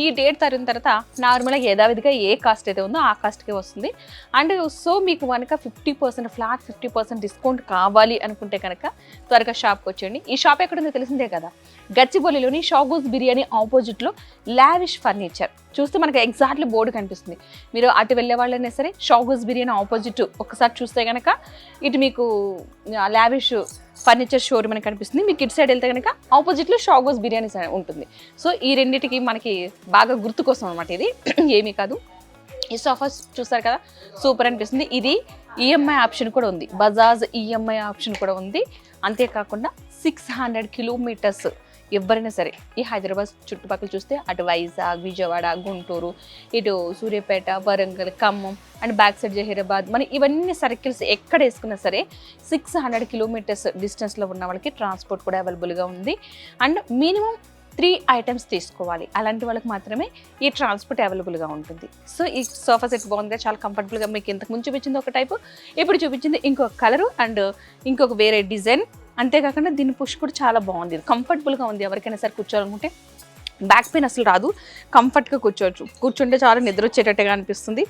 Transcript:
ఈ డేట్ తరిన తర్వాత నార్మల్గా యథావిధిగా ఏ కాస్ట్ అయితే ఉందో ఆ కాస్ట్కే వస్తుంది. అండ్ సో మీకు కనుక 50% ఫ్లాట్ 50% డిస్కౌంట్ కావాలి అనుకుంటే కనుక త్వరగా షాప్కి వచ్చేయండి. ఈ షాప్ ఎక్కడుందో తెలిసిందే కదా, గచ్చిబౌలిలోని షాగోస్ బిర్యానీ ఆపోజిట్లో లావిష్ ఫర్నిచర్. చూస్తే మనకి ఎగ్జాక్ట్లీ బోర్డు కనిపిస్తుంది. మీరు అటు వెళ్ళే వాళ్ళైనా సరే షాగోస్ బిర్యానీ ఆపోజిట్ ఒకసారి చూస్తే కనుక ఇటు మీకు లావిష్ ఫర్నిచర్ షోరూమ్ అని కనిపిస్తుంది. మీకు ఇటు సైడ్ వెళ్తే కనుక ఆపోజిట్లో షాగోస్ బిర్యానీ ఉంటుంది. సో ఈ రెండింటికి మనకి బాగా గుర్తు కోసం అనమాట, ఇది ఏమీ కాదు. ఈ సోఫాస్ చూస్తారు కదా, సూపర్ అనిపిస్తుంది. ఇది ఈఎంఐ ఆప్షన్ కూడా ఉంది, బజాజ్ ఈఎంఐ ఆప్షన్ కూడా ఉంది. అంతేకాకుండా 600 కిలోమీటర్స్ ఎవరైనా సరే ఈ హైదరాబాద్ చుట్టుపక్కల చూస్తే అటు వైజాగ్, విజయవాడ, గుంటూరు, ఇటు Suryapet, Warangal, Khammam and back side Zaheerabad, మన ఇవన్నీ సర్కిల్స్ ఎక్కడ వేసుకున్నా సరే 600 కిలోమీటర్స్ డిస్టెన్స్లో ఉన్న వాళ్ళకి ట్రాన్స్పోర్ట్ కూడా అవైలబుల్గా ఉంది. అండ్ మినిమం 3 ఐటమ్స్ తీసుకోవాలి, అలాంటి వాళ్ళకి మాత్రమే ఈ ట్రాన్స్పోర్ట్ అవైలబుల్గా ఉంటుంది. సో ఈ సోఫా సెట్ బాగుంది, చాలా కంఫర్టబుల్గా. మీకు ఇంతకు ముందు చూపించింది ఒక టైపు, ఇప్పుడు చూపించింది ఇంకొక కలరు అండ్ ఇంకొక వేరే డిజైన్. అంతేకాకుండా దీని పుష్ కూడా చాలా బాగుంది, కంఫర్టబుల్గా ఉంది. ఎవరికైనా సరే కూర్చోాలనుకుంటే బ్యాక్ పెయిన్ అసలు రాదు, కంఫర్ట్గా కూర్చోవచ్చు. కూర్చుంటే చాలా నిద్ర వచ్చేటట్టుగా అనిపిస్తుంది.